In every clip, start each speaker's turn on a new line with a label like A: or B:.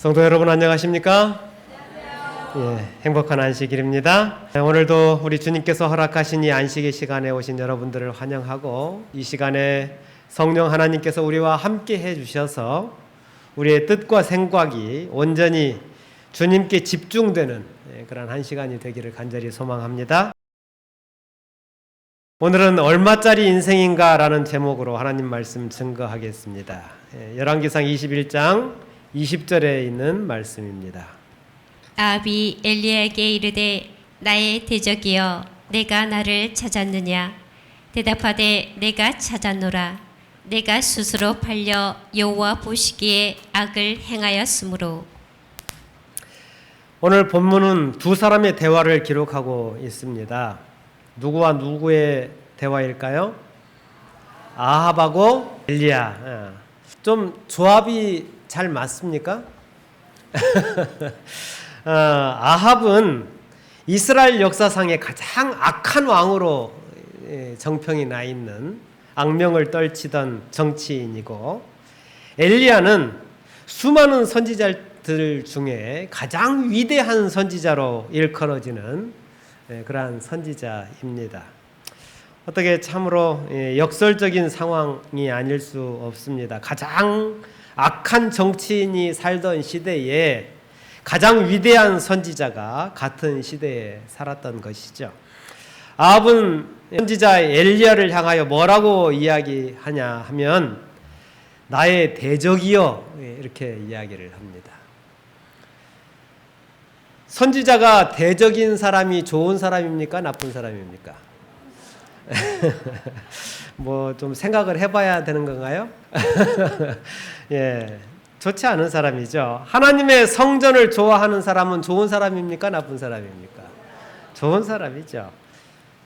A: 성도 여러분 안녕하십니까? 예, 행복한 안식일입니다. 오늘도 우리 주님께서 허락하신 이 안식의 시간에 오신 여러분들을 환영하고, 이 시간에 성령 하나님께서 우리와 함께 해주셔서 우리의 뜻과 생각이 온전히 주님께 집중되는 그런 한 시간이 되기를 간절히 소망합니다. 오늘은 얼마짜리 인생인가 라는 제목으로 하나님 말씀 증거하겠습니다. 열왕기상 21장 20절에 있는 말씀입니다.
B: 아합이 엘리야에게 이르되 나의 대적이여 내가 나를 찾았느냐. 대답하되 내가 찾았노라. 내가 스스로 팔려 여호와 보시기에 악을 행하였으므로.
A: 오늘 본문은 두 사람의 대화를 기록하고 있습니다. 누구와 누구의 대화일까요? 아합하고 엘리야. 좀 조합이 잘 맞습니까? 아합은 이스라엘 역사상의 가장 악한 왕으로 정평이 나 있는 악명을 떨치던 정치인이고, 엘리야는 수많은 선지자들 중에 가장 위대한 선지자로 일컬어지는 그러한 선지자입니다. 어떻게 참으로 역설적인 상황이 아닐 수 없습니다. 가장 악한 정치인이 살던 시대에 가장 위대한 선지자가 같은 시대에 살았던 것이죠. 아합은 선지자 엘리야를 향하여 뭐라고 이야기하냐 하면 나의 대적이여, 이렇게 이야기를 합니다. 선지자가 대적인 사람이 좋은 사람입니까? 나쁜 사람입니까? 뭐 좀 생각을 해봐야 되는 건가요? 예, 좋지 않은 사람이죠. 하나님의 성전을 좋아하는 사람은 좋은 사람입니까? 나쁜 사람입니까? 좋은 사람이죠.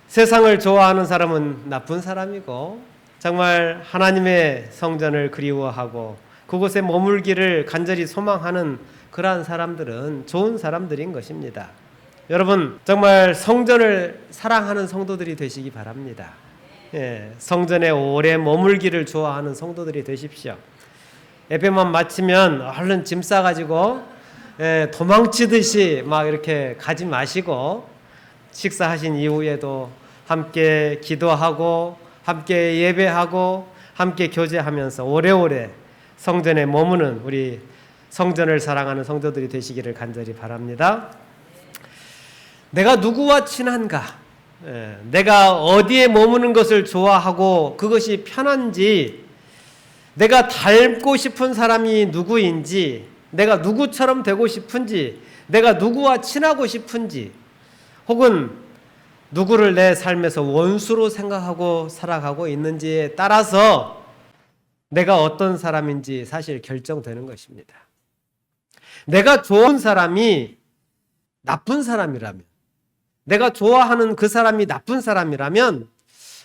A: 세상을 좋아하는 사람은 나쁜 사람이고, 정말 하나님의 성전을 그리워하고 그곳에 머물기를 간절히 소망하는 그러한 사람들은 좋은 사람들인 것입니다. 여러분, 정말 성전을 사랑하는 성도들이 되시기 바랍니다. 예, 성전에 오래 머물기를 좋아하는 성도들이 되십시오. 예배만 마치면 얼른 짐 싸가지고 도망치듯이 막 이렇게 가지 마시고, 식사하신 이후에도 함께 기도하고 함께 예배하고 함께 교제하면서 오래오래 성전에 머무는 우리 성전을 사랑하는 성도들이 되시기를 간절히 바랍니다. 내가 누구와 친한가? 내가 어디에 머무는 것을 좋아하고 그것이 편한지, 내가 닮고 싶은 사람이 누구인지, 내가 누구처럼 되고 싶은지, 내가 누구와 친하고 싶은지, 혹은 누구를 내 삶에서 원수로 생각하고 살아가고 있는지에 따라서 내가 어떤 사람인지 사실 결정되는 것입니다. 내가 좋은 사람이 나쁜 사람이라면, 내가 좋아하는 그 사람이 나쁜 사람이라면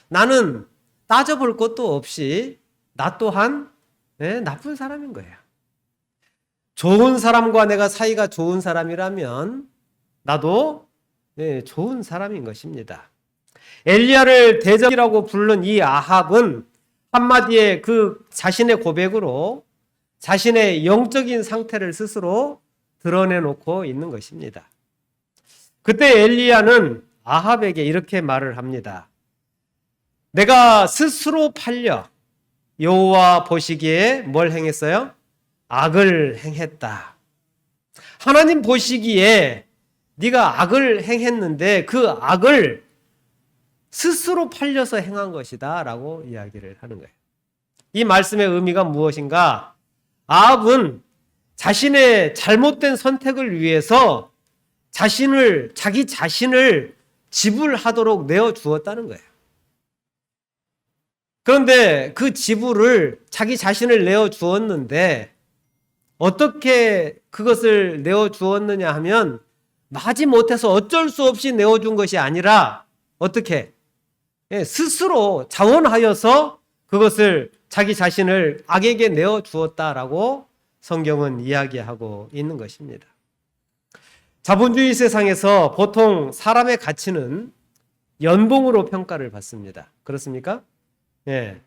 A: 나는 따져볼 것도 없이 나 또한 나쁜 사람인 거예요. 좋은 사람과 내가 사이가 좋은 사람이라면 나도 좋은 사람인 것입니다. 엘리야를 대적이라고 부른 이 아합은 한마디에 그 자신의 고백으로 자신의 영적인 상태를 스스로 드러내놓고 있는 것입니다. 그때 엘리야는 아합에게 이렇게 말을 합니다. 내가 스스로 팔려 여호와 보시기에 뭘 행했어요? 악을 행했다. 하나님 보시기에 네가 악을 행했는데 그 악을 스스로 팔려서 행한 것이다 라고 이야기를 하는 거예요. 이 말씀의 의미가 무엇인가? 아합은 자신의 잘못된 선택을 위해서 자기 자신을 지불하도록 내어주었다는 거예요. 그런데 그 지불을 자기 자신을 내어주었는데 어떻게 그것을 내어주었느냐 하면 마지 못해서 어쩔 수 없이 내어준 것이 아니라 어떻게? 스스로 자원하여서 그것을 자기 자신을 악에게 내어주었다라고 성경은 이야기하고 있는 것입니다. 자본주의 세상에서 보통 사람의 가치는 연봉으로 평가를 받습니다. 그렇습니까? 예.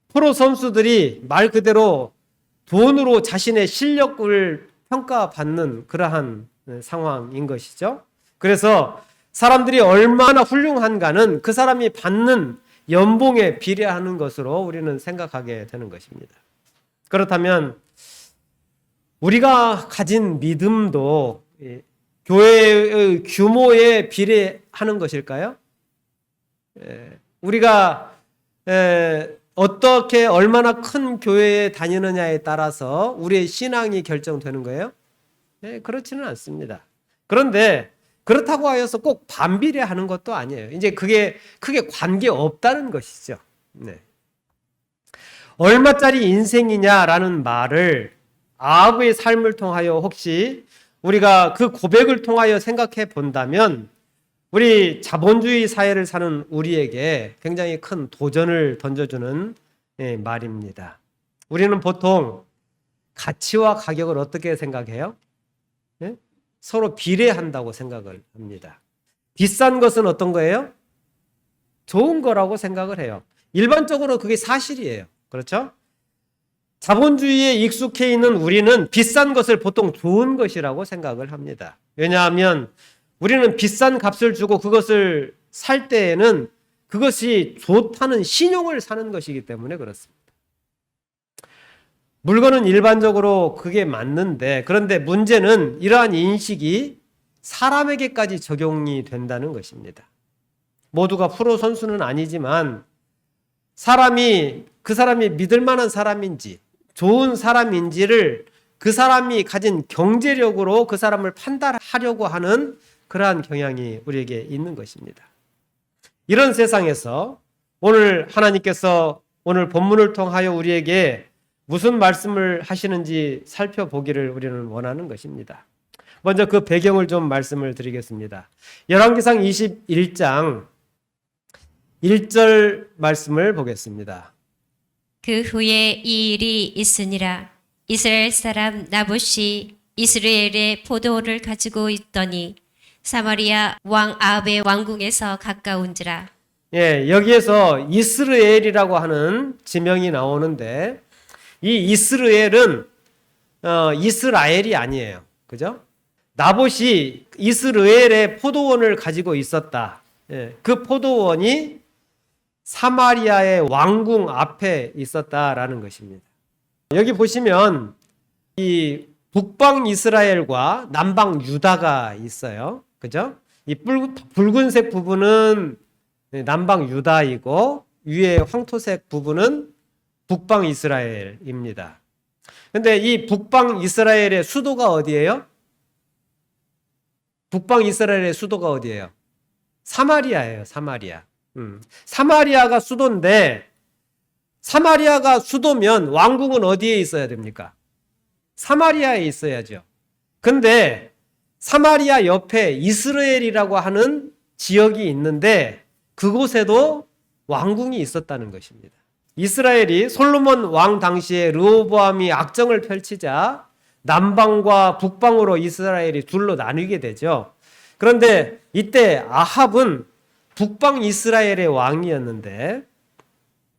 A: 프로 선수들이 말 그대로 돈으로 자신의 실력을 평가받는 그러한 상황인 것이죠. 그래서 사람들이 얼마나 훌륭한가는 그 사람이 받는 연봉에 비례하는 것으로 우리는 생각하게 되는 것입니다. 그렇다면 우리가 가진 믿음도 교회의 규모에 비례하는 것일까요? 우리가 어떻게 얼마나 큰 교회에 다니느냐에 따라서 우리의 신앙이 결정되는 거예요? 그렇지는 않습니다. 그런데 그렇다고 하여서 꼭 반비례하는 것도 아니에요. 이제 그게 크게 관계없다는 것이죠. 네. 얼마짜리 인생이냐라는 말을 아합의 삶을 통하여 혹시 우리가 그 고백을 통하여 생각해 본다면 우리 자본주의 사회를 사는 우리에게 굉장히 큰 도전을 던져주는 말입니다. 우리는 보통 가치와 가격을 어떻게 생각해요? 서로 비례한다고 생각을 합니다. 비싼 것은 어떤 거예요? 좋은 거라고 생각을 해요. 일반적으로 그게 사실이에요. 그렇죠? 자본주의에 익숙해 있는 우리는 비싼 것을 보통 좋은 것이라고 생각을 합니다. 왜냐하면 우리는 비싼 값을 주고 그것을 살 때에는 그것이 좋다는 신용을 사는 것이기 때문에 그렇습니다. 물건은 일반적으로 그게 맞는데, 그런데 문제는 이러한 인식이 사람에게까지 적용이 된다는 것입니다. 모두가 프로 선수는 아니지만 그 사람이 믿을 만한 사람인지 좋은 사람인지를 그 사람이 가진 경제력으로 그 사람을 판단하려고 하는 그러한 경향이 우리에게 있는 것입니다. 이런 세상에서 오늘 하나님께서 오늘 본문을 통하여 우리에게 무슨 말씀을 하시는지 살펴보기를 우리는 원하는 것입니다. 먼저 그 배경을 좀 말씀을 드리겠습니다. 열왕기상 21장 1절 말씀을 보겠습니다.
B: 그 후에 이 일이 있으니라. 이스라엘 사람 나봇이 이스라엘의 포도를 가지고 있더니 사마리아 왕 아합의 왕궁에서 가까운지라.
A: 여기에서 이스라엘이라고 하는 지명이 나오는데 이 이스라엘은 이스라엘이 아니에요. 그죠? 나봇이 이스라엘의 포도원을 가지고 있었다. 그 포도원이 사마리아의 왕궁 앞에 있었다라는 것입니다. 여기 보시면 이 북방 이스라엘과 남방 유다가 있어요. 그죠? 이 붉은색 부분은 남방 유다이고 위에 황토색 부분은 북방 이스라엘입니다. 근데 이 북방 이스라엘의 수도가 어디예요? 북방 이스라엘의 수도가 어디예요? 사마리아예요. 사마리아. 사마리아가 수도인데 사마리아가 수도면 왕궁은 어디에 있어야 됩니까? 사마리아에 있어야죠. 근데 사마리아 옆에 이스라엘이라고 하는 지역이 있는데 그곳에도 왕궁이 있었다는 것입니다. 이스라엘이 솔로몬 왕 당시에 르호보암이 악정을 펼치자 남방과 북방으로 이스라엘이 둘로 나뉘게 되죠. 그런데 이때 아합은 북방 이스라엘의 왕이었는데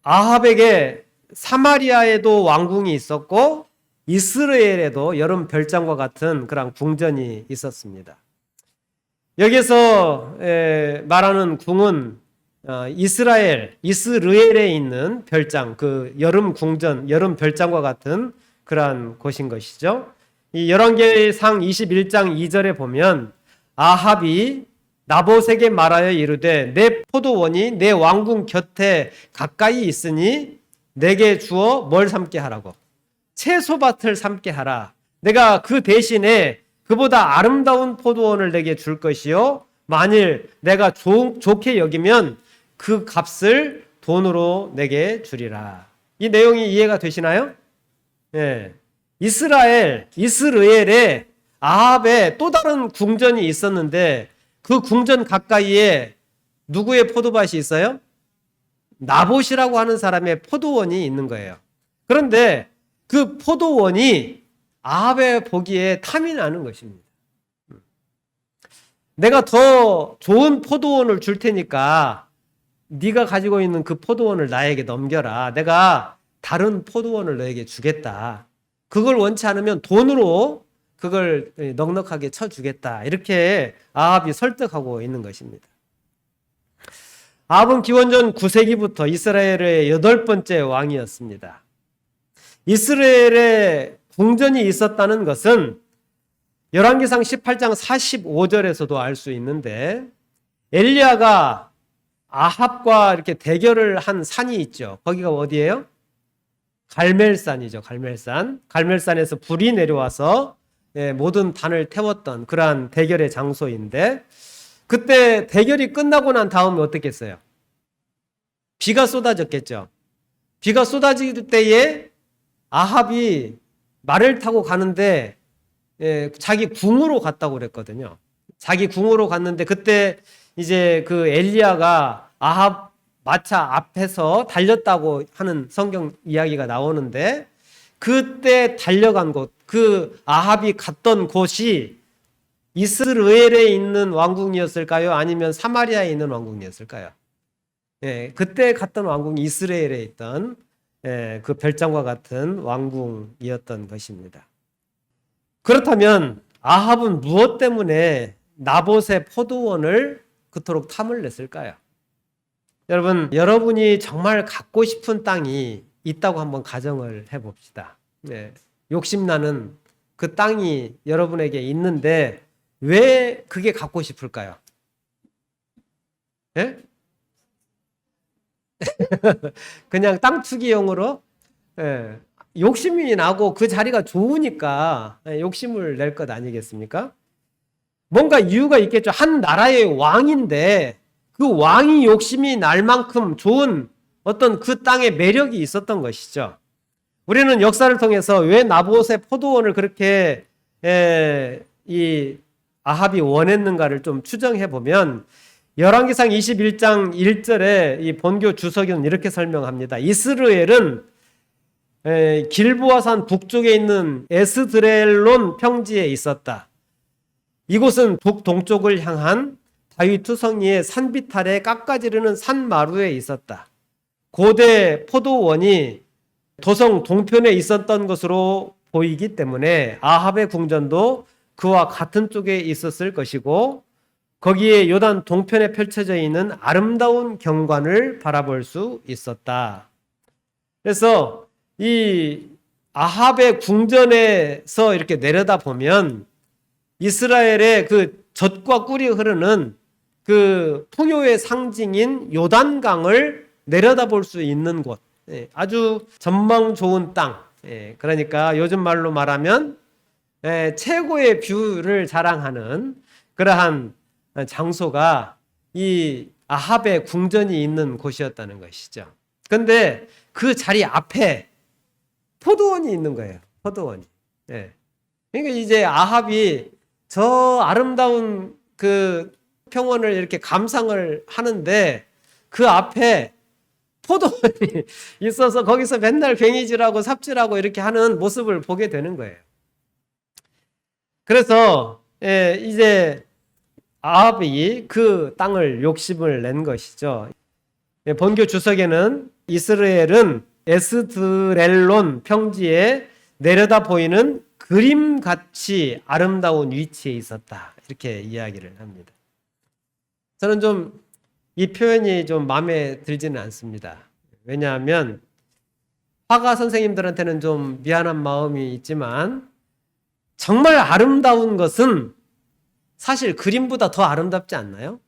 A: 아합에게 사마리아에도 왕궁이 있었고 이스라엘에도 여름 별장과 같은 그런 궁전이 있었습니다. 여기서 말하는 궁은 이스라엘에 있는 별장, 그 여름 궁전, 여름 별장과 같은 그러한 곳인 것이죠. 이 열왕기상 21장 2절에 보면 아합이 나봇에게 말하여 이르되 내 포도원이 내 왕궁 곁에 가까이 있으니 내게 주어 뭘 삼게 하라고? 채소밭을 삼게 하라. 내가 그 대신에 그보다 아름다운 포도원을 내게 줄 것이요 만일 내가 좋게 여기면 그 값을 돈으로 내게 주리라. 이 내용이 이해가 되시나요? 이스라엘에 아합의 또 다른 궁전이 있었는데 그 궁전 가까이에 누구의 포도밭이 있어요? 나봇이라고 하는 사람의 포도원이 있는 거예요. 그런데 그 포도원이 아합의 보기에 탐이 나는 것입니다. 내가 더 좋은 포도원을 줄 테니까 네가 가지고 있는 그 포도원을 나에게 넘겨라. 내가 다른 포도원을 너에게 주겠다. 그걸 원치 않으면 돈으로 그걸 넉넉하게 쳐주겠다. 이렇게 아합이 설득하고 있는 것입니다. 아합은 기원전 9세기부터 이스라엘의 8번째 왕이었습니다. 이스라엘에 궁전이 있었다는 것은 열왕기상 18장 45절에서도 알 수 있는데, 엘리야가 아합과 이렇게 대결을 한 산이 있죠. 거기가 어디예요? 갈멜산이죠. 갈멜산. 갈멜산에서 불이 내려와서 모든 단을 태웠던 그러한 대결의 장소인데, 그때 대결이 끝나고 난 다음에 어떻게 했어요? 비가 쏟아졌겠죠. 비가 쏟아질 때에 아합이 말을 타고 가는데 자기 궁으로 갔다고 그랬거든요. 자기 궁으로 갔는데 그때 이제 그 엘리야가 아합 마차 앞에서 달렸다고 하는 성경 이야기가 나오는데, 그때 달려간 곳, 그 아합이 갔던 곳이 이스라엘에 있는 왕궁이었을까요? 아니면 사마리아에 있는 왕궁이었을까요? 그때 갔던 왕궁이 이스라엘에 있던 그 별장과 같은 왕궁이었던 것입니다. 그렇다면 아합은 무엇 때문에 나봇의 포도원을 그토록 탐을 냈을까요? 여러분, 여러분이 정말 갖고 싶은 땅이 있다고 한번 가정을 해봅시다. 욕심나는 그 땅이 여러분에게 있는데 왜 그게 갖고 싶을까요? 그냥 땅 투기용으로 욕심이 나고 그 자리가 좋으니까 욕심을 낼 것 아니겠습니까? 뭔가 이유가 있겠죠. 한 나라의 왕인데 그 왕이 욕심이 날 만큼 좋은 어떤 그 땅의 매력이 있었던 것이죠. 우리는 역사를 통해서 왜 나봇의 포도원을 그렇게 이 아합이 원했는가를 좀 추정해 보면, 열왕기상 21장 1절에 이 본교 주석은 이렇게 설명합니다. 이스라엘은 길보아산 북쪽에 있는 에스드렐론 평지에 있었다. 이곳은 북동쪽을 향한 다윗 투성이의 산비탈에 깎아지르는 산마루에 있었다. 고대 포도원이 도성 동편에 있었던 것으로 보이기 때문에 아합의 궁전도 그와 같은 쪽에 있었을 것이고, 거기에 요단 동편에 펼쳐져 있는 아름다운 경관을 바라볼 수 있었다. 그래서 이 아합의 궁전에서 이렇게 내려다보면 이스라엘의 그 젖과 꿀이 흐르는 그 풍요의 상징인 요단강을 내려다볼 수 있는 곳, 아주 전망 좋은 땅, 그러니까 요즘 말로 말하면 최고의 뷰를 자랑하는 그러한 장소가 이 아합의 궁전이 있는 곳이었다는 것이죠. 그런데 그 자리 앞에 포도원이 있는 거예요. 포도원이. 그러니까 이제 아합이 저 아름다운 그 평원을 이렇게 감상을 하는데 그 앞에 포도원이 있어서 거기서 맨날 괭이질하고 삽질하고 이렇게 하는 모습을 보게 되는 거예요. 그래서 이제 아합이 그 땅을 욕심을 낸 것이죠. 본교 주석에는 이스라엘은 에스드렐론 평지에 내려다 보이는 그림같이 아름다운 위치에 있었다, 이렇게 이야기를 합니다. 저는 좀 이 표현이 좀 마음에 들지는 않습니다. 왜냐하면 화가 선생님들한테는 좀 미안한 마음이 있지만, 정말 아름다운 것은 사실 그림보다 더 아름답지 않나요?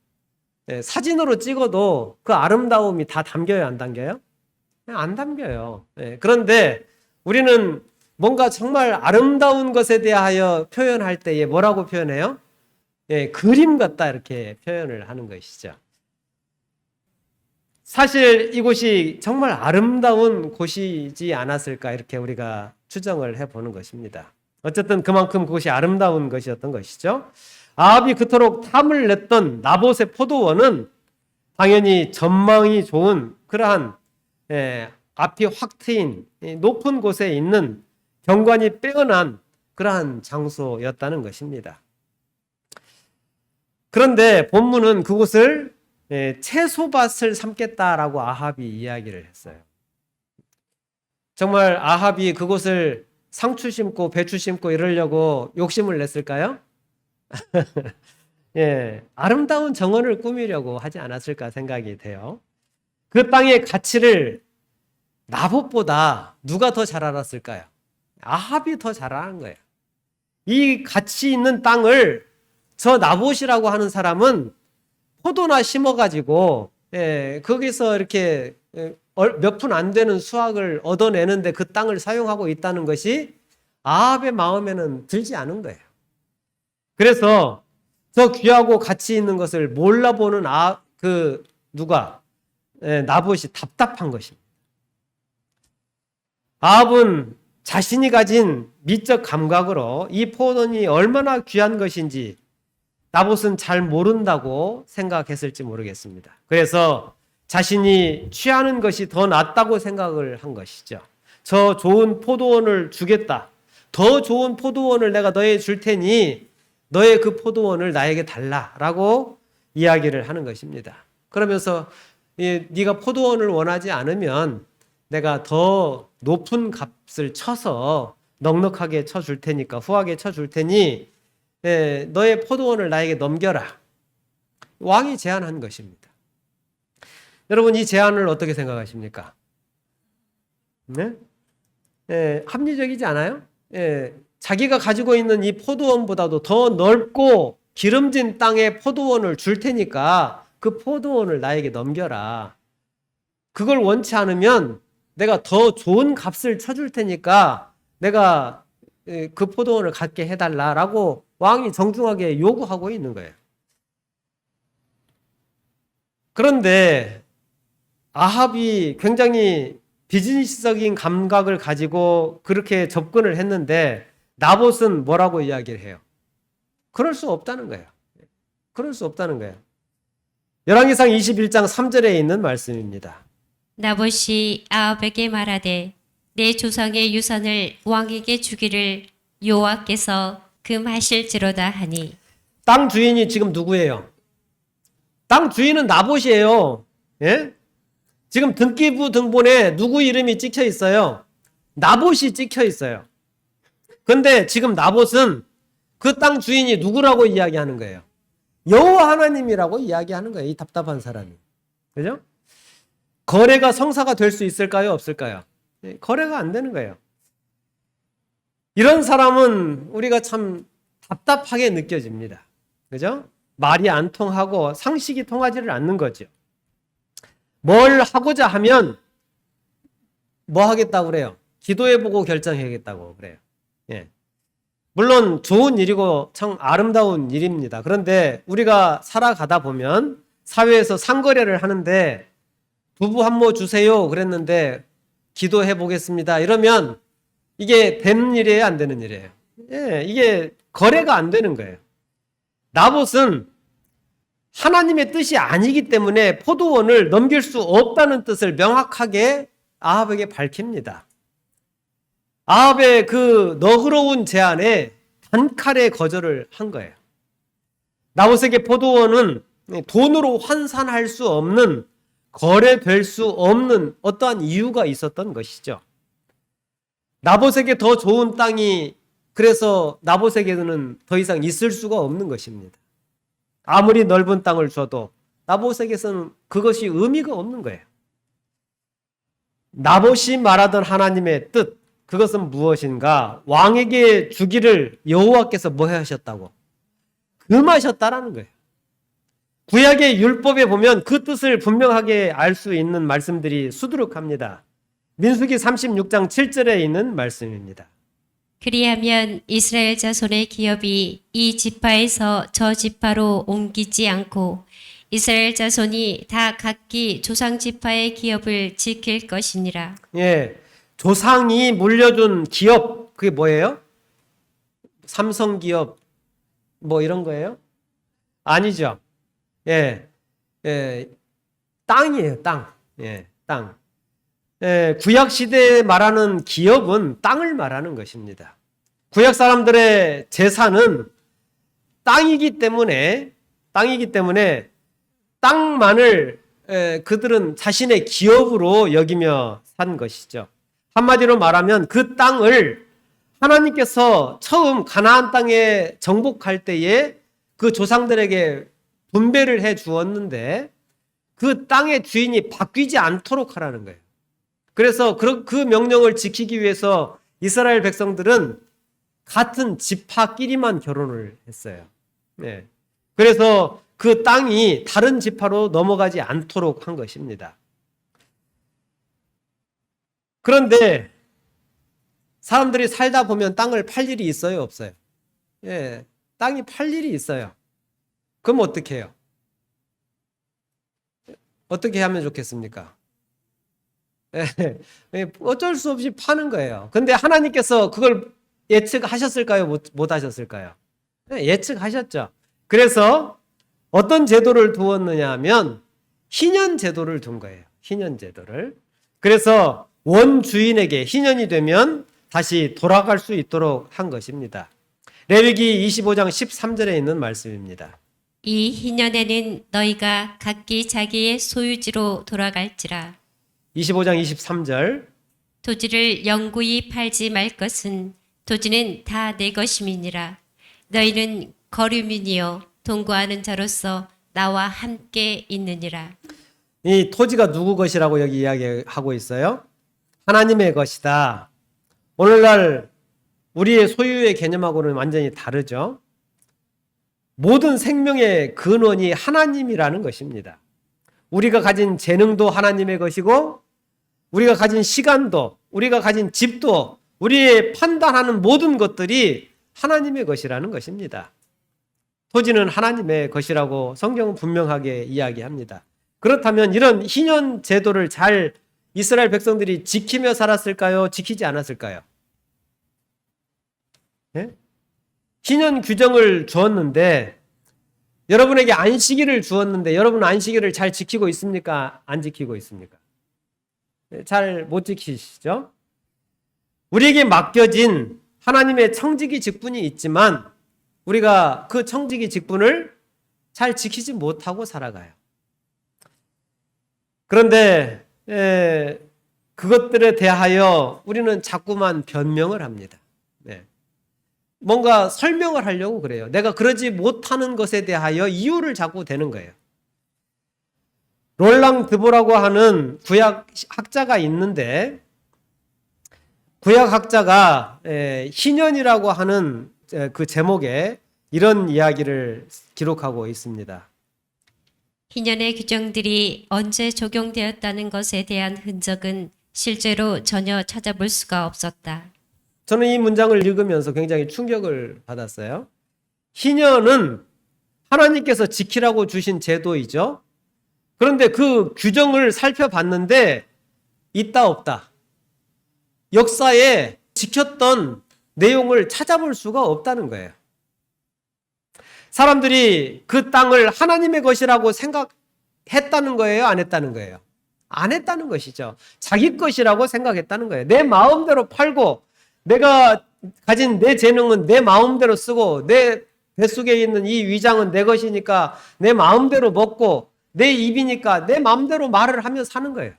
A: 사진으로 찍어도 그 아름다움이 다 담겨요, 안 담겨요? 안 담겨요. 그런데 우리는 뭔가 정말 아름다운 것에 대하여 표현할 때에 뭐라고 표현해요? 그림 같다, 이렇게 표현을 하는 것이죠. 사실 이곳이 정말 아름다운 곳이지 않았을까, 이렇게 우리가 추정을 해보는 것입니다. 어쨌든 그만큼 그곳이 아름다운 것이었던 것이죠. 아합이 그토록 탐을 냈던 나봇의 포도원은 당연히 전망이 좋은 그러한 앞이 확 트인 높은 곳에 있는 경관이 빼어난 그러한 장소였다는 것입니다. 그런데 본문은 그곳을 채소밭을 삼겠다라고 아합이 이야기를 했어요. 정말 아합이 그곳을 상추 심고 배추 심고 이러려고 욕심을 냈을까요? 예, 아름다운 정원을 꾸미려고 하지 않았을까 생각이 돼요. 그 땅의 가치를 나봇보다 누가 더 잘 알았을까요? 아합이 더 잘 아는 거예요. 이 가치 있는 땅을 저 나봇이라고 하는 사람은 포도나 심어가지고 거기서 이렇게 몇 푼 안 되는 수확을 얻어내는데 그 땅을 사용하고 있다는 것이 아합의 마음에는 들지 않은 거예요. 그래서 저 귀하고 가치 있는 것을 몰라보는 나봇이 답답한 것입니다. 아합은 자신이 가진 미적 감각으로 이 포도원이 얼마나 귀한 것인지 나봇은 잘 모른다고 생각했을지 모르겠습니다. 그래서 자신이 취하는 것이 더 낫다고 생각을 한 것이죠. 저 좋은 포도원을 주겠다. 더 좋은 포도원을 내가 너에게 줄 테니 너의 그 포도원을 나에게 달라라고 이야기를 하는 것입니다. 그러면서 네가 포도원을 원하지 않으면 내가 더 높은 값을 쳐서 넉넉하게 쳐줄 테니까 후하게 쳐줄 테니 너의 포도원을 나에게 넘겨라. 왕이 제안한 것입니다. 여러분 이 제안을 어떻게 생각하십니까? 네? 합리적이지 않아요? 자기가 가지고 있는 이 포도원보다도 더 넓고 기름진 땅에 포도원을 줄 테니까 그 포도원을 나에게 넘겨라. 그걸 원치 않으면 내가 더 좋은 값을 쳐줄 테니까 내가 그 포도원을 갖게 해달라라고 왕이 정중하게 요구하고 있는 거예요. 그런데 아합이 굉장히 비즈니스적인 감각을 가지고 그렇게 접근을 했는데 나봇은 뭐라고 이야기를 해요? 그럴 수 없다는 거예요. 그럴 수 없다는 거예요. 열왕기상 21장 3절에 있는 말씀입니다.
B: 나봇이 아합에게 말하되 내 조상의 유산을 왕에게 주기를 여호와께서 금하실지로다 하니.
A: 땅 주인이 지금 누구예요? 땅 주인은 나봇이에요. 예? 지금 등기부 등본에 누구 이름이 찍혀 있어요? 나봇이 찍혀 있어요. 근데 지금 나봇은 그 땅 주인이 누구라고 이야기하는 거예요? 여호와 하나님이라고 이야기하는 거예요. 이 답답한 사람이. 그죠? 거래가 성사가 될 수 있을까요? 없을까요? 거래가 안 되는 거예요. 이런 사람은 우리가 참 답답하게 느껴집니다. 그죠? 말이 안 통하고 상식이 통하지를 않는 거죠. 뭘 하고자 하면 뭐 하겠다고 그래요? 기도해보고 결정해야겠다고 그래요. 예. 물론 좋은 일이고 참 아름다운 일입니다. 그런데 우리가 살아가다 보면 사회에서 상거래를 하는데 두부 한 모 주세요 그랬는데 기도해 보겠습니다. 이러면 이게 되는 일이에요? 안 되는 일이에요? 예, 이게 거래가 안 되는 거예요. 나봇은 하나님의 뜻이 아니기 때문에 포도원을 넘길 수 없다는 뜻을 명확하게 아합에게 밝힙니다. 아합의 그 너그러운 제안에 단칼에 거절을 한 거예요. 나봇에게 포도원은 돈으로 환산할 수 없는, 거래될 수 없는 어떠한 이유가 있었던 것이죠. 나봇에게 더 좋은 땅이 그래서 나봇에게는 더 이상 있을 수가 없는 것입니다. 아무리 넓은 땅을 줘도 나봇에게서는 그것이 의미가 없는 거예요. 나봇이 말하던 하나님의 뜻, 그것은 무엇인가? 왕에게 주기를 여호와께서 뭐 하셨다고? 금하셨다라는 거예요. 구약의 율법에 보면 그 뜻을 분명하게 알 수 있는 말씀들이 수두룩합니다. 민수기 36장 7절에 있는 말씀입니다.
B: 그리하면 이스라엘 자손의 기업이 이 지파에서 저 지파로 옮기지 않고 이스라엘 자손이 다 각기 조상 지파의 기업을 지킬 것이니라.
A: 예, 조상이 물려준 기업, 그게 뭐예요? 삼성 기업 뭐 이런 거예요? 아니죠. 예, 땅이에요, 땅. 예, 땅. 구약 시대에 말하는 기업은 땅을 말하는 것입니다. 구약 사람들의 재산은 땅이기 때문에 땅만을 그들은 자신의 기업으로 여기며 산 것이죠. 한마디로 말하면 그 땅을 하나님께서 처음 가나안 땅에 정복할 때에 그 조상들에게 분배를 해 주었는데 그 땅의 주인이 바뀌지 않도록 하라는 거예요. 그래서 그 명령을 지키기 위해서 이스라엘 백성들은 같은 지파끼리만 결혼을 했어요. 네. 그래서 그 땅이 다른 지파로 넘어가지 않도록 한 것입니다. 그런데 사람들이 살다 보면 땅을 팔 일이 있어요, 없어요? 예, 땅이 팔 일이 있어요. 그럼 어떻게 해요? 어떻게 하면 좋겠습니까? 예, 어쩔 수 없이 파는 거예요. 근데 하나님께서 그걸 예측하셨을까요? 못 하셨을까요? 예, 예측하셨죠. 그래서 어떤 제도를 두었느냐 하면 희년 제도를 둔 거예요. 희년 제도를. 그래서 원주인에게 희년이 되면 다시 돌아갈 수 있도록 한 것입니다. 레위기 25장 13절에 있는 말씀입니다.
B: 이 희년에는 너희가 각기 자기의 소유지로 돌아갈지라.
A: 25장 23절.
B: 토지를 영구히 팔지 말 것은 토지는 다 내 것임이니라. 너희는 거류민이요 동거하는 자로서 나와 함께 있느니라.
A: 이 토지가 누구 것이라고 여기 이야기하고 있어요? 하나님의 것이다. 오늘날 우리의 소유의 개념하고는 완전히 다르죠. 모든 생명의 근원이 하나님이라는 것입니다. 우리가 가진 재능도 하나님의 것이고 우리가 가진 시간도 우리가 가진 집도 우리의 판단하는 모든 것들이 하나님의 것이라는 것입니다. 토지는 하나님의 것이라고 성경은 분명하게 이야기합니다. 그렇다면 이런 희년 제도를 잘 이스라엘 백성들이 지키며 살았을까요? 지키지 않았을까요? 네? 희년 규정을 주었는데 여러분에게 안식일을 주었는데 여러분 안식일을 잘 지키고 있습니까? 안 지키고 있습니까? 잘 못 지키시죠? 우리에게 맡겨진 하나님의 청지기 직분이 있지만 우리가 그 청지기 직분을 잘 지키지 못하고 살아가요. 그런데 그것들에 대하여 우리는 자꾸만 변명을 합니다. 네. 뭔가 설명을 하려고 그래요. 내가 그러지 못하는 것에 대하여 이유를 자꾸 대는 거예요. 롤랑 드보라고 하는 구약 학자가 있는데 구약 학자가 희년이라고 하는 그 제목에 이런 이야기를 기록하고 있습니다.
B: 희년의 규정들이 언제 적용되었다는 것에 대한 흔적은 실제로 전혀 찾아볼 수가 없었다.
A: 저는 이 문장을 읽으면서 굉장히 충격을 받았어요. 희년은 하나님께서 지키라고 주신 제도이죠. 그런데 그 규정을 살펴봤는데 있다 없다. 역사에 지켰던 내용을 찾아볼 수가 없다는 거예요. 사람들이 그 땅을 하나님의 것이라고 생각했다는 거예요? 안 했다는 거예요? 안 했다는 것이죠. 자기 것이라고 생각했다는 거예요. 내 마음대로 팔고 내가 가진 내 재능은 내 마음대로 쓰고 내 뱃속에 있는 이 위장은 내 것이니까 내 마음대로 먹고 내 입이니까 내 마음대로 말을 하며 사는 거예요.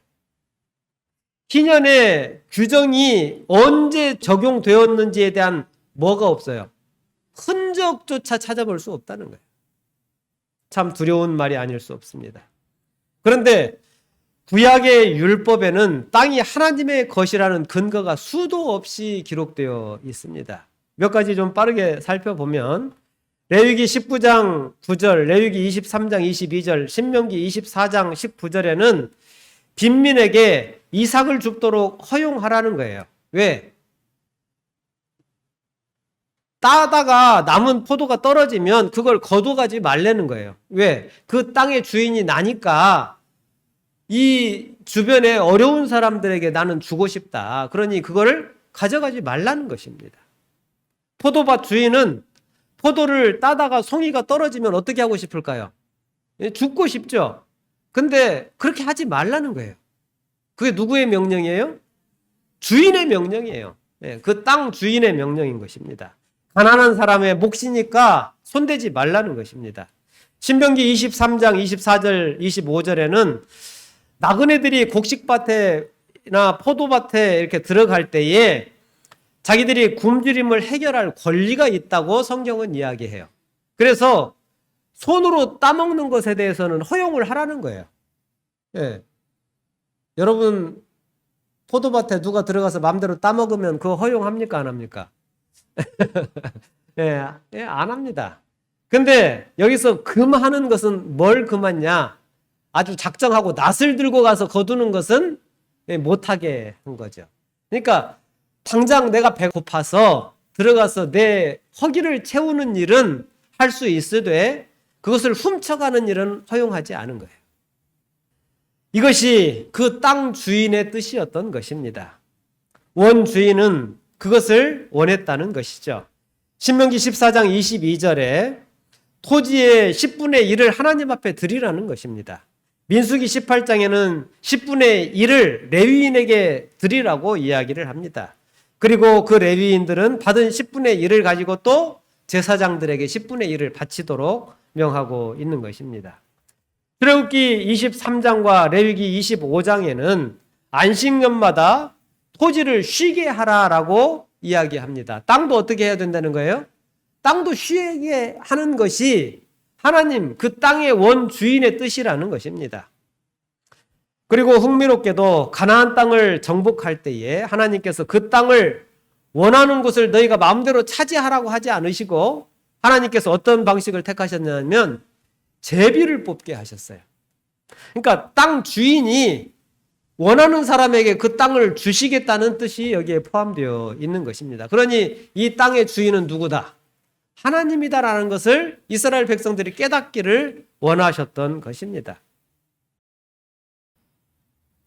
A: 희년의 규정이 언제 적용되었는지에 대한 뭐가 없어요. 흔적조차 찾아볼 수 없다는 거예요. 참 두려운 말이 아닐 수 없습니다. 그런데 구약의 율법에는 땅이 하나님의 것이라는 근거가 수도 없이 기록되어 있습니다. 몇 가지 좀 빠르게 살펴보면 레위기 19장 9절, 레위기 23장 22절, 신명기 24장 19절에는 빈민에게 이삭을 줍도록 허용하라는 거예요. 왜? 따다가 남은 포도가 떨어지면 그걸 거둬가지 말라는 거예요. 왜? 그 땅의 주인이 나니까 이 주변에 어려운 사람들에게 나는 주고 싶다. 그러니 그거를 가져가지 말라는 것입니다. 포도밭 주인은 포도를 따다가 송이가 떨어지면 어떻게 하고 싶을까요? 죽고 싶죠. 근데 그렇게 하지 말라는 거예요. 그게 누구의 명령이에요? 주인의 명령이에요. 그 땅 주인의 명령인 것입니다. 가난한 사람의 몫이니까 손대지 말라는 것입니다. 신명기 23장 24절 25절에는 나그네들이 곡식밭에나 포도밭에 이렇게 들어갈 때에 자기들이 굶주림을 해결할 권리가 있다고 성경은 이야기해요. 그래서 손으로 따먹는 것에 대해서는 허용을 하라는 거예요. 예. 여러분, 포도밭에 누가 들어가서 마음대로 따먹으면 그거 허용합니까? 안 합니까? 예, 안 합니다. 근데 여기서 금하는 것은 뭘 금하냐? 아주 작정하고 낫을 들고 가서 거두는 것은 못하게 한 거죠. 그러니까 당장 내가 배고파서 들어가서 내 허기를 채우는 일은 할 수 있으되 그것을 훔쳐가는 일은 허용하지 않은 거예요. 이것이 그 땅 주인의 뜻이었던 것입니다. 원 주인은 그것을 원했다는 것이죠. 신명기 14장 22절에 토지의 10분의 1을 하나님 앞에 드리라는 것입니다. 민수기 18장에는 10분의 1을 레위인에게 드리라고 이야기를 합니다. 그리고 그 레위인들은 받은 10분의 1을 가지고 또 제사장들에게 10분의 1을 바치도록 명하고 있는 것입니다. 출애굽기 23장과 레위기 25장에는 안식년마다 토지를 쉬게 하라라고 이야기합니다. 땅도 어떻게 해야 된다는 거예요? 땅도 쉬게 하는 것이 하나님 그 땅의 원주인의 뜻이라는 것입니다. 그리고 흥미롭게도 가나안 땅을 정복할 때에 하나님께서 그 땅을 원하는 곳을 너희가 마음대로 차지하라고 하지 않으시고 하나님께서 어떤 방식을 택하셨냐면 제비를 뽑게 하셨어요. 그러니까 땅 주인이 원하는 사람에게 그 땅을 주시겠다는 뜻이 여기에 포함되어 있는 것입니다. 그러니 이 땅의 주인은 누구다? 하나님이다라는 것을 이스라엘 백성들이 깨닫기를 원하셨던 것입니다.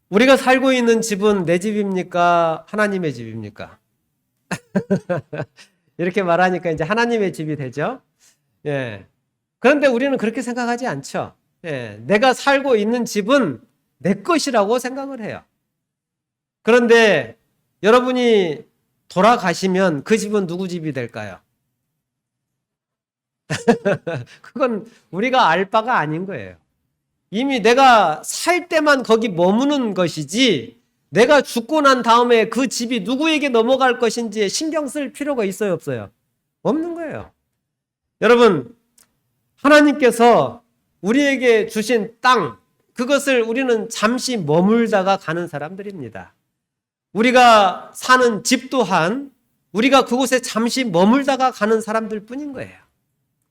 A: 우리가 살고 있는 집은 내 집입니까? 하나님의 집입니까? 이렇게 말하니까 이제 하나님의 집이 되죠. 예. 그런데 우리는 그렇게 생각하지 않죠. 예. 내가 살고 있는 집은 내 것이라고 생각을 해요. 그런데 여러분이 돌아가시면 그 집은 누구 집이 될까요? 그건 우리가 알 바가 아닌 거예요. 이미 내가 살 때만 거기 머무는 것이지 내가 죽고 난 다음에 그 집이 누구에게 넘어갈 것인지에 신경 쓸 필요가 있어요, 없어요? 없는 거예요. 여러분, 하나님께서 우리에게 주신 땅, 그것을 우리는 잠시 머물다가 가는 사람들입니다. 우리가 사는 집 또한 우리가 그곳에 잠시 머물다가 가는 사람들 뿐인 거예요.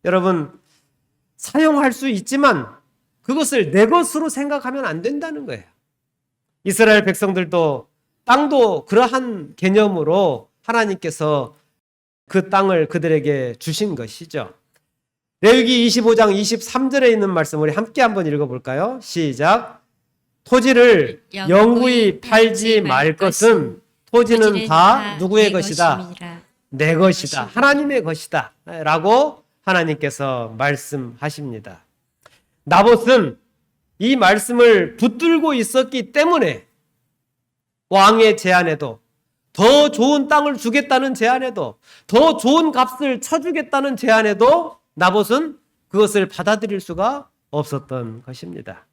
A: 여러분, 사용할 수 있지만 그것을 내 것으로 생각하면 안 된다는 거예요. 이스라엘 백성들도 땅도 그러한 개념으로 하나님께서 그 땅을 그들에게 주신 것이죠. 레위기 25장 23절에 있는 말씀 우리 함께 한번 읽어볼까요? 시작. 토지를 영구히 팔지 말 것은 토지는 다 누구의 것이다? 내 것이다. 하나님의 것이다. 라고 하나님께서 말씀하십니다. 나봇은 이 말씀을 붙들고 있었기 때문에 왕의 제안에도 더 좋은 땅을 주겠다는 제안에도 더 좋은 값을 쳐주겠다는 제안에도 나봇은 그것을 받아들일 수가 없었던 것입니다.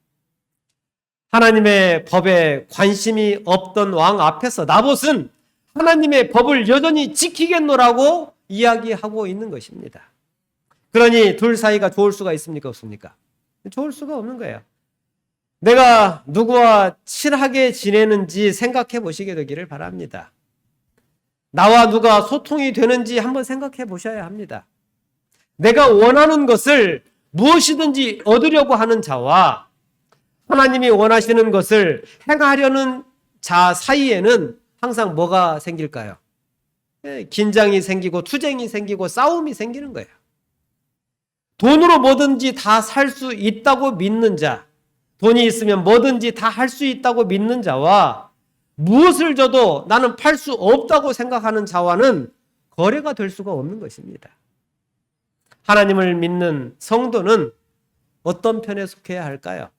A: 하나님의 법에 관심이 없던 왕 앞에서 나봇은 하나님의 법을 여전히 지키겠노라고 이야기하고 있는 것입니다. 그러니 둘 사이가 좋을 수가 있습니까? 없습니까? 좋을 수가 없는 거예요. 내가 누구와 친하게 지내는지 생각해 보시게 되기를 바랍니다. 나와 누가 소통이 되는지 한번 생각해 보셔야 합니다. 내가 원하는 것을 무엇이든지 얻으려고 하는 자와 하나님이 원하시는 것을 행하려는 자 사이에는 항상 뭐가 생길까요? 긴장이 생기고 투쟁이 생기고 싸움이 생기는 거예요. 돈으로 뭐든지 다 살 수 있다고 믿는 자, 돈이 있으면 뭐든지 다 할 수 있다고 믿는 자와 무엇을 줘도 나는 팔 수 없다고 생각하는 자와는 거래가 될 수가 없는 것입니다. 하나님을 믿는 성도는 어떤 편에 속해야 할까요?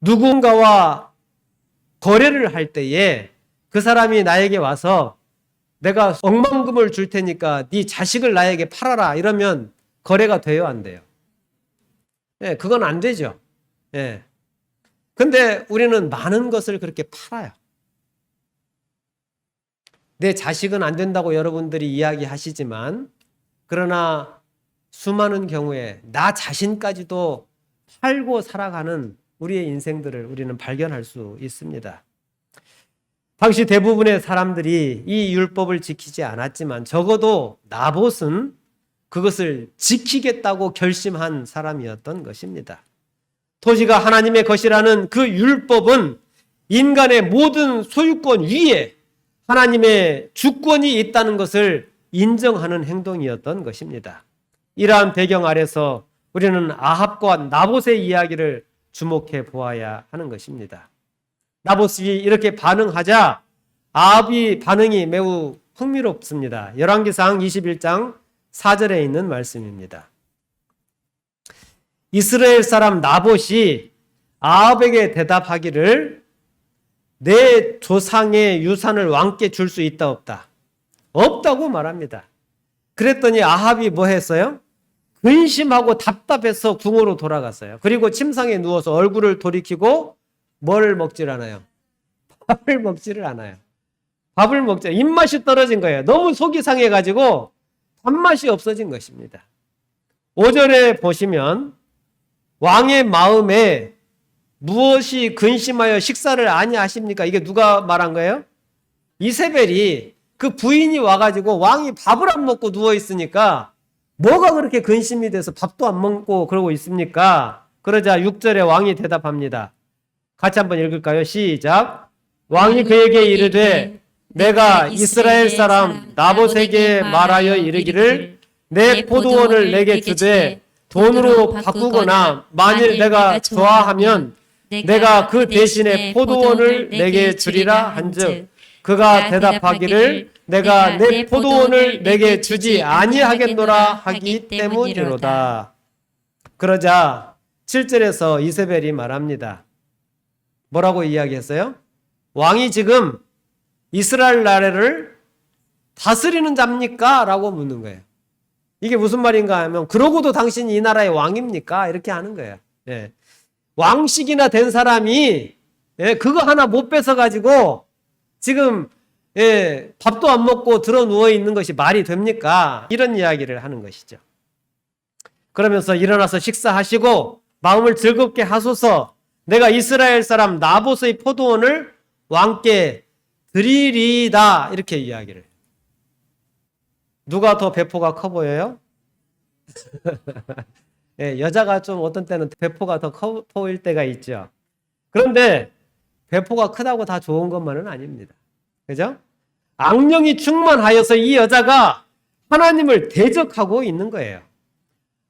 A: 누군가와 거래를 할 때에 그 사람이 나에게 와서 내가 억만금을 줄 테니까 네 자식을 나에게 팔아라 이러면 거래가 돼요, 안 돼요? 예, 그건 안 되죠. 예. 근데 우리는 많은 것을 그렇게 팔아요. 내 자식은 안 된다고 여러분들이 이야기하시지만 그러나 수많은 경우에 나 자신까지도 팔고 살아가는 우리의 인생들을 우리는 발견할 수 있습니다. 당시 대부분의 사람들이 이 율법을 지키지 않았지만 적어도 나봇은 그것을 지키겠다고 결심한 사람이었던 것입니다. 토지가 하나님의 것이라는 그 율법은 인간의 모든 소유권 위에 하나님의 주권이 있다는 것을 인정하는 행동이었던 것입니다. 이러한 배경 아래서 우리는 아합과 나봇의 이야기를 주목해 보아야 하는 것입니다. 나봇이 이렇게 반응하자 아합의 반응이 매우 흥미롭습니다. 열왕기상 21장 4절에 있는 말씀입니다. 이스라엘 사람 나봇이 아합에게 대답하기를 내 조상의 유산을 왕께 줄 수 있다 없다? 없다고 말합니다. 그랬더니 아합이 뭐 했어요? 근심하고 답답해서 궁으로 돌아갔어요. 그리고 침상에 누워서 얼굴을 돌이키고 뭘 먹질 않아요? 밥을 먹지를 않아요. 밥을 먹자. 입맛이 떨어진 거예요. 너무 속이 상해가지고 밥맛이 없어진 것입니다. 5절에 보시면 왕의 마음에 무엇이 근심하여 식사를 아니하십니까? 이게 누가 말한 거예요? 이세벨이 그 부인이 와가지고 왕이 밥을 안 먹고 누워 있으니까 뭐가 그렇게 근심이 돼서 밥도 안 먹고 그러고 있습니까? 그러자 6절에 왕이 대답합니다. 같이 한번 읽을까요? 시작. 왕이 그에게 이르되 내가 이스라엘 사람 나봇에게 말하여 이르기를 내 포도원을 내게 주되 돈으로 바꾸거나 만일 내가 좋아하면 내가 그 대신에 포도원을 내게 주리라 한즉 그가 대답하기를 내가 내 포도원을 내게 주지 아니하겠노라 하기 때문이로다. 그러자 7절에서 이세벨이 말합니다. 뭐라고 이야기했어요? 왕이 지금 이스라엘 나라를 다스리는 자입니까? 라고 묻는 거예요. 이게 무슨 말인가 하면 그러고도 당신이 이 나라의 왕입니까? 이렇게 하는 거예요. 예. 왕식이나 된 사람이 그거 하나 못 뺏어가지고 지금 밥도 안 먹고 들어 누워 있는 것이 말이 됩니까? 이런 이야기를 하는 것이죠. 그러면서 일어나서 식사하시고 마음을 즐겁게 하소서 내가 이스라엘 사람 나봇의 포도원을 왕께 드리리다 이렇게 이야기를 해요. 누가 더 배포가 커 보여요? 여자가 좀 어떤 때는 배포가 더 커 보일 때가 있죠. 그런데 배포가 크다고 다 좋은 것만은 아닙니다. 그죠? 악령이 충만하여서 이 여자가 하나님을 대적하고 있는 거예요.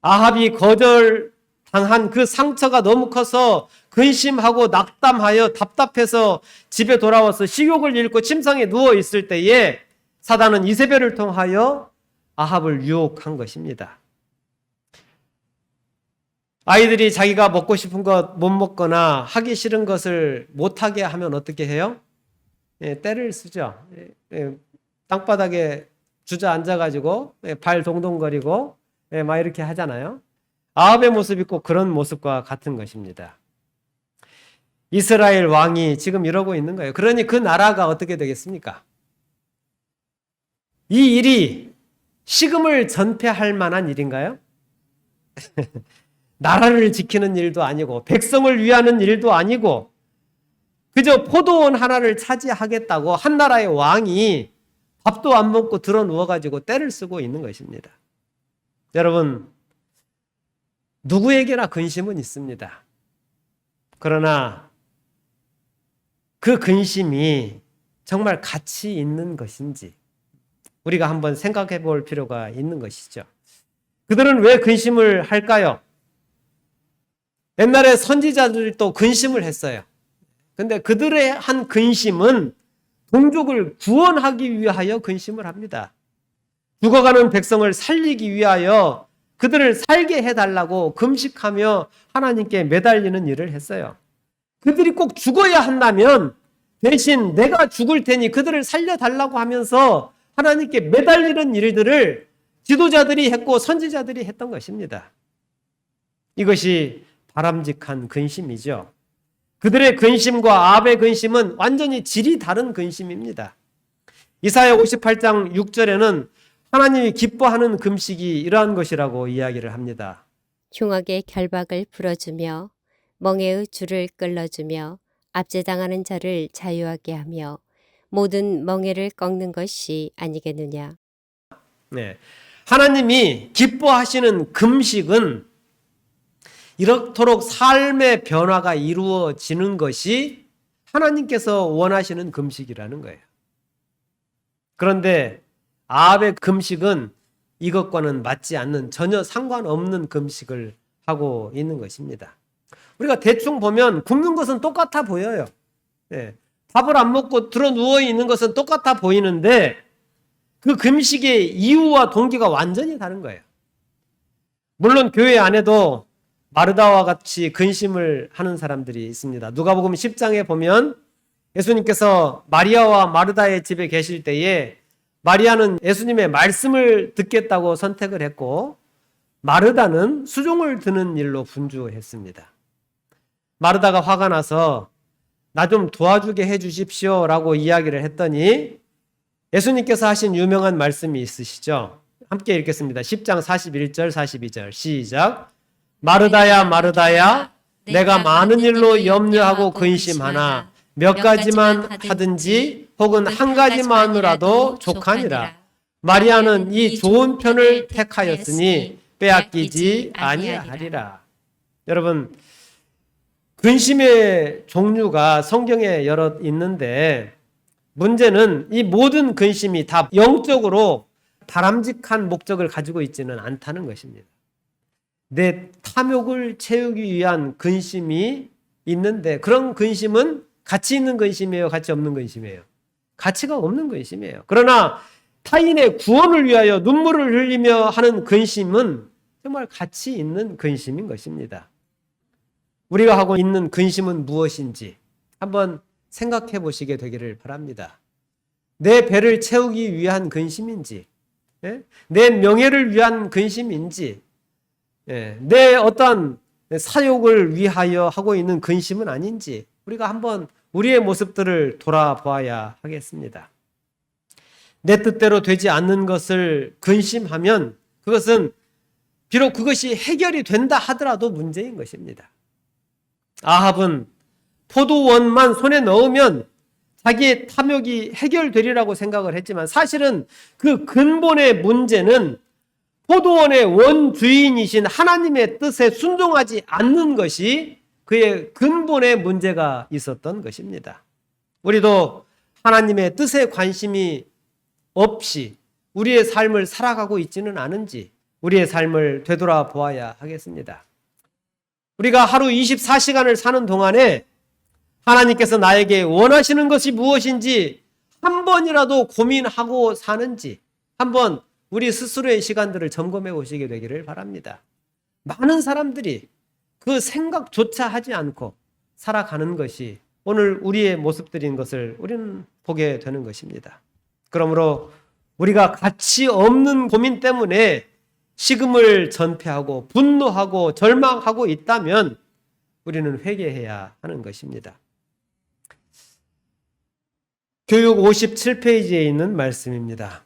A: 아합이 거절당한 그 상처가 너무 커서 근심하고 낙담하여 답답해서 집에 돌아와서 식욕을 잃고 침상에 누워 있을 때에 사단은 이세벨을 통하여 아합을 유혹한 것입니다. 아이들이 자기가 먹고 싶은 것 못 먹거나 하기 싫은 것을 못하게 하면 어떻게 해요? 때를 쓰죠. 땅바닥에 주저앉아가지고 발 동동거리고 막 이렇게 하잖아요. 아합의 모습이 꼭 그런 모습과 같은 것입니다. 이스라엘 왕이 지금 이러고 있는 거예요. 그러니 그 나라가 어떻게 되겠습니까? 이 일이 식음을 전폐할 만한 일인가요? 나라를 지키는 일도 아니고 백성을 위하는 일도 아니고 그저 포도원 하나를 차지하겠다고 한 나라의 왕이 밥도 안 먹고 들어 누워가지고 때를 쓰고 있는 것입니다. 여러분, 누구에게나 근심은 있습니다. 그러나 그 근심이 정말 가치 있는 것인지 우리가 한번 생각해 볼 필요가 있는 것이죠. 그들은 왜 근심을 할까요? 옛날에 선지자들도 근심을 했어요. 근데 그들의 한 근심은 동족을 구원하기 위하여 근심을 합니다. 죽어가는 백성을 살리기 위하여 그들을 살게 해달라고 금식하며 하나님께 매달리는 일을 했어요. 그들이 꼭 죽어야 한다면 대신 내가 죽을 테니 그들을 살려달라고 하면서 하나님께 매달리는 일들을 지도자들이 했고 선지자들이 했던 것입니다. 이것이 바람직한 근심이죠. 그들의 근심과 아합의 근심은 완전히 질이 다른 근심입니다. 이사야 58장 6절에는 하나님이 기뻐하는 금식이 이러한 것이라고 이야기를 합니다.
C: 흉악의 결박을 풀어주며 멍에의 줄을 끌어주며 압제당하는 자를 자유하게 하며 모든 멍에를 꺾는 것이 아니겠느냐.
A: 네. 하나님이 기뻐하시는 금식은 이렇도록 삶의 변화가 이루어지는 것이 하나님께서 원하시는 금식이라는 거예요. 그런데 아합의 금식은 이것과는 맞지 않는, 전혀 상관없는 금식을 하고 있는 것입니다. 우리가 대충 보면 굶는 것은 똑같아 보여요. 네. 밥을 안 먹고 들어 누워 있는 것은 똑같아 보이는데 그 금식의 이유와 동기가 완전히 다른 거예요. 물론 교회 안에도 마르다와 같이 근심을 하는 사람들이 있습니다. 누가복음 10장에 보면 예수님께서 마리아와 마르다의 집에 계실 때에 마리아는 예수님의 말씀을 듣겠다고 선택을 했고 마르다는 수종을 드는 일로 분주했습니다. 마르다가 화가 나서 나 좀 도와주게 해주십시오 라고 이야기를 했더니 예수님께서 하신 유명한 말씀이 있으시죠? 함께 읽겠습니다. 10장 41절 42절 시작. 마르다야 마르다야 내가 많은 일로 염려하고 근심하나 몇 가지만 하든지 혹은 한 가지만으로라도 족하니라. 마리아는 이 좋은 편을 택하였으니 빼앗기지 아니하리라. 여러분, 근심의 종류가 성경에 여러 있는데 문제는 이 모든 근심이 다 영적으로 바람직한 목적을 가지고 있지는 않다는 것입니다. 내 탐욕을 채우기 위한 근심이 있는데 그런 근심은 가치 있는 근심이에요? 가치 없는 근심이에요? 가치가 없는 근심이에요. 그러나 타인의 구원을 위하여 눈물을 흘리며 하는 근심은 정말 가치 있는 근심인 것입니다. 우리가 하고 있는 근심은 무엇인지 한번 생각해 보시게 되기를 바랍니다. 내 배를 채우기 위한 근심인지, 내 명예를 위한 근심인지, 내 어떤 사욕을 위하여 하고 있는 근심은 아닌지 우리가 한번 우리의 모습들을 돌아보아야 하겠습니다. 내 뜻대로 되지 않는 것을 근심하면 그것은 비록 그것이 해결이 된다 하더라도 문제인 것입니다. 아합은 포도원만 손에 넣으면 자기의 탐욕이 해결되리라고 생각을 했지만 사실은 그 근본의 문제는 포도원의 원주인이신 하나님의 뜻에 순종하지 않는 것이 그의 근본의 문제가 있었던 것입니다. 우리도 하나님의 뜻에 관심이 없이 우리의 삶을 살아가고 있지는 않은지 우리의 삶을 되돌아보아야 하겠습니다. 우리가 하루 24시간을 사는 동안에 하나님께서 나에게 원하시는 것이 무엇인지 한 번이라도 고민하고 사는지 한번 우리 스스로의 시간들을 점검해 보시게 되기를 바랍니다. 많은 사람들이 그 생각조차 하지 않고 살아가는 것이 오늘 우리의 모습들인 것을 우리는 보게 되는 것입니다. 그러므로 우리가 가치 없는 고민 때문에 식음을 전폐하고 분노하고 절망하고 있다면 우리는 회개해야 하는 것입니다. 교육 57페이지에 있는 말씀입니다.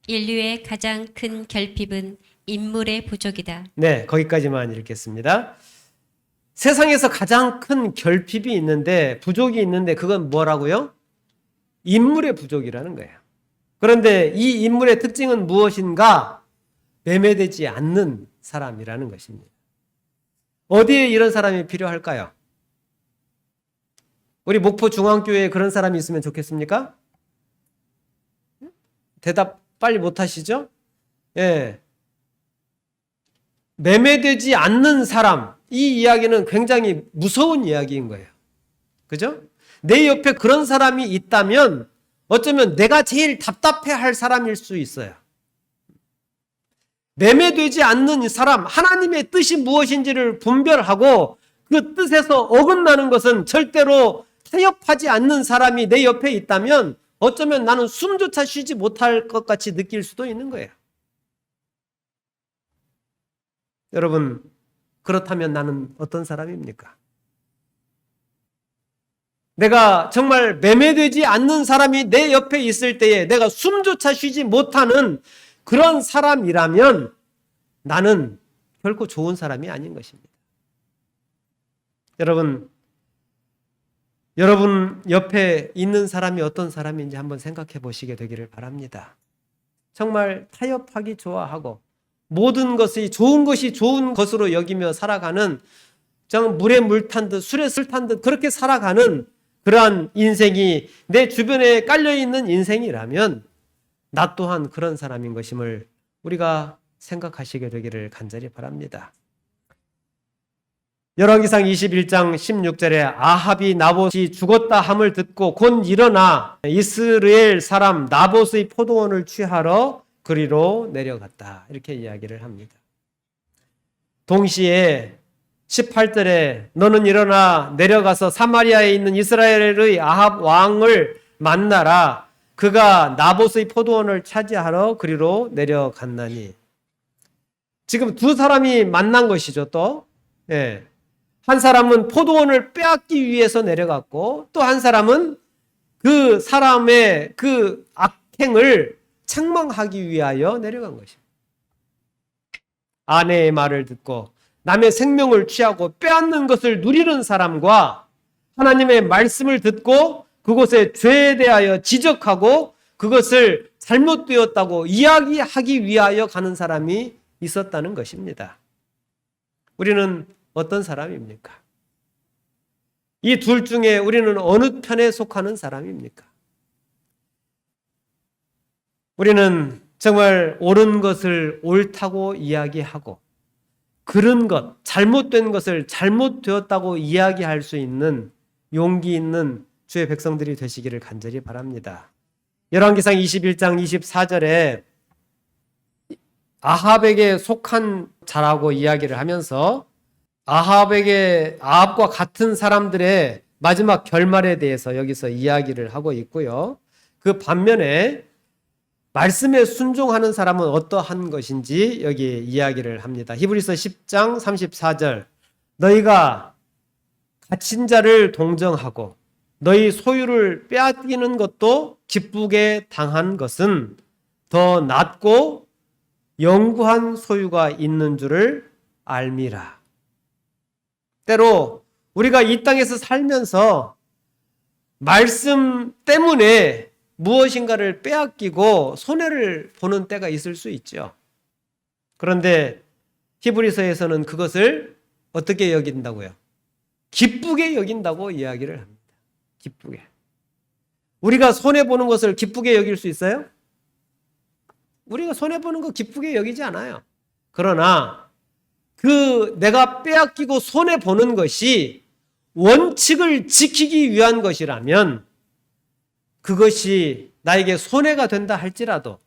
B: 인류의 가장 큰 결핍은 인물의 부족이다.
A: 네, 거기까지만 읽겠습니다. 세상에서 가장 큰 결핍이 있는데 부족이 있는데 그건 뭐라고요? 인물의 부족이라는 거예요. 그런데 이 인물의 특징은 무엇인가? 매매되지 않는 사람이라는 것입니다. 어디에 이런 사람이 필요할까요? 우리 목포 중앙교회에 그런 사람이 있으면 좋겠습니까? 대답 빨리 못 하시죠? 예. 매매되지 않는 사람, 이 이야기는 굉장히 무서운 이야기인 거예요. 그죠? 내 옆에 그런 사람이 있다면 어쩌면 내가 제일 답답해 할 사람일 수 있어요. 매매되지 않는 사람, 하나님의 뜻이 무엇인지를 분별하고 그 뜻에서 어긋나는 것은 절대로 타협하지 않는 사람이 내 옆에 있다면 어쩌면 나는 숨조차 쉬지 못할 것 같이 느낄 수도 있는 거예요. 여러분, 그렇다면 나는 어떤 사람입니까? 내가 정말 매매되지 않는 사람이 내 옆에 있을 때에 내가 숨조차 쉬지 못하는 그런 사람이라면 나는 결코 좋은 사람이 아닌 것입니다. 여러분 옆에 있는 사람이 어떤 사람인지 한번 생각해 보시게 되기를 바랍니다. 정말 타협하기 좋아하고 모든 것이 좋은 것이 좋은 것으로 여기며 살아가는, 정말 물에 물 탄 듯 술에 술 탄 듯 그렇게 살아가는 그러한 인생이 내 주변에 깔려있는 인생이라면 나 또한 그런 사람인 것임을 우리가 생각하시게 되기를 간절히 바랍니다. 열왕기상 21장 16절에 아합이 나봇이 죽었다 함을 듣고 곧 일어나 이스라엘 사람 나봇의 포도원을 취하러 그리로 내려갔다. 이렇게 이야기를 합니다. 동시에 18절에 너는 일어나 내려가서 사마리아에 있는 이스라엘의 아합 왕을 만나라. 그가 나봇의 포도원을 차지하러 그리로 내려갔나니. 지금 두 사람이 만난 것이죠. 또 한 사람은 포도원을 빼앗기 위해서 내려갔고 또 한 사람은 그 사람의 그 악행을 책망하기 위하여 내려간 것입니다. 아내의 말을 듣고 남의 생명을 취하고 빼앗는 것을 누리는 사람과 하나님의 말씀을 듣고 그곳의 죄에 대하여 지적하고 그것을 잘못되었다고 이야기하기 위하여 가는 사람이 있었다는 것입니다. 우리는 어떤 사람입니까? 이 둘 중에 우리는 어느 편에 속하는 사람입니까? 우리는 정말 옳은 것을 옳다고 이야기하고 그른 것, 잘못된 것을 잘못되었다고 이야기할 수 있는 용기 있는 주의 백성들이 되시기를 간절히 바랍니다. 열왕기상 21장 24절에 아합에게 속한 자라고 이야기를 하면서 아합과 같은 사람들의 마지막 결말에 대해서 여기서 이야기를 하고 있고요. 그 반면에 말씀에 순종하는 사람은 어떠한 것인지 여기 이야기를 합니다. 히브리서 10장 34절 너희가 갇힌 자를 동정하고 너희 소유를 빼앗기는 것도 기쁘게 당한 것은 더 낫고 영구한 소유가 있는 줄을 알미라. 때로 우리가 이 땅에서 살면서 말씀 때문에 무엇인가를 빼앗기고 손해를 보는 때가 있을 수 있죠. 그런데 히브리서에서는 그것을 어떻게 여긴다고요? 기쁘게 여긴다고 이야기를 합니다. 기쁘게. 우리가 손해보는 것을 기쁘게 여길 수 있어요? 우리가 손해보는 거 기쁘게 여기지 않아요. 그러나 내가 빼앗기고 손해보는 것이 원칙을 지키기 위한 것이라면 그것이 나에게 손해가 된다 할지라도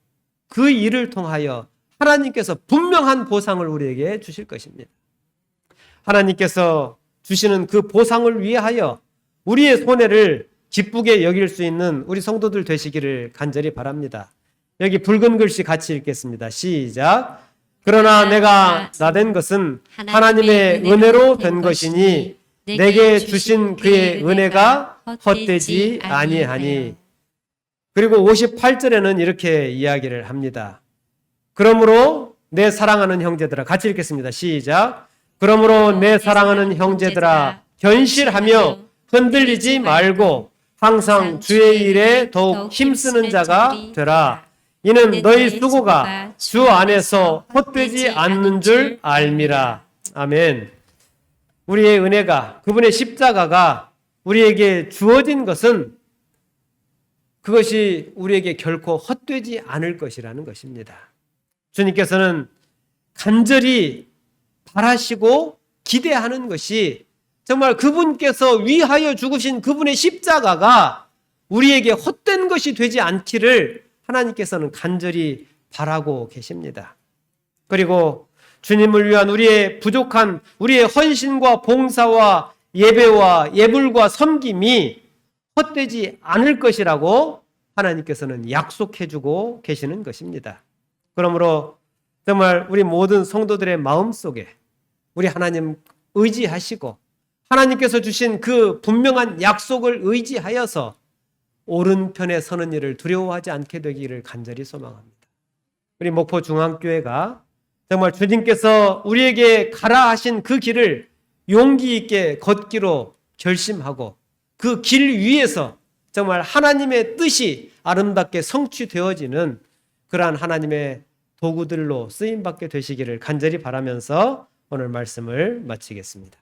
A: 그 일을 통하여 하나님께서 분명한 보상을 우리에게 주실 것입니다. 하나님께서 주시는 그 보상을 위하여 우리의 손해를 기쁘게 여길 수 있는 우리 성도들 되시기를 간절히 바랍니다. 여기 붉은 글씨 같이 읽겠습니다. 시작. 그러나 내가 나된 것은 하나님의 은혜로 된 것이니 내게 주신 그의 은혜가 헛되지 아니하니. 그리고 58절에는 이렇게 이야기를 합니다. 그러므로 내 사랑하는 형제들아, 같이 읽겠습니다. 시작. 그러므로 내 사랑하는 형제들아, 견실하며 흔들리지 말고 항상 주의 일에 더욱 힘쓰는 자가 되라. 이는 너희 수고가 주 안에서 헛되지 않는 줄 알미라. 아멘. 우리의 은혜가, 그분의 십자가가 우리에게 주어진 것은 그것이 우리에게 결코 헛되지 않을 것이라는 것입니다. 주님께서는 간절히 바라시고 기대하는 것이 정말 그분께서 위하여 죽으신 그분의 십자가가 우리에게 헛된 것이 되지 않기를 하나님께서는 간절히 바라고 계십니다. 그리고 주님을 위한 우리의 부족한 우리의 헌신과 봉사와 예배와 예불과 섬김이 헛되지 않을 것이라고 하나님께서는 약속해주고 계시는 것입니다. 그러므로 정말 우리 모든 성도들의 마음속에 우리 하나님 의지하시고 하나님께서 주신 그 분명한 약속을 의지하여서 오른편에 서는 일을 두려워하지 않게 되기를 간절히 소망합니다. 우리 목포 중앙교회가 정말 주님께서 우리에게 가라 하신 그 길을 용기 있게 걷기로 결심하고 그 길 위에서 정말 하나님의 뜻이 아름답게 성취되어지는 그러한 하나님의 도구들로 쓰임받게 되시기를 간절히 바라면서 오늘 말씀을 마치겠습니다.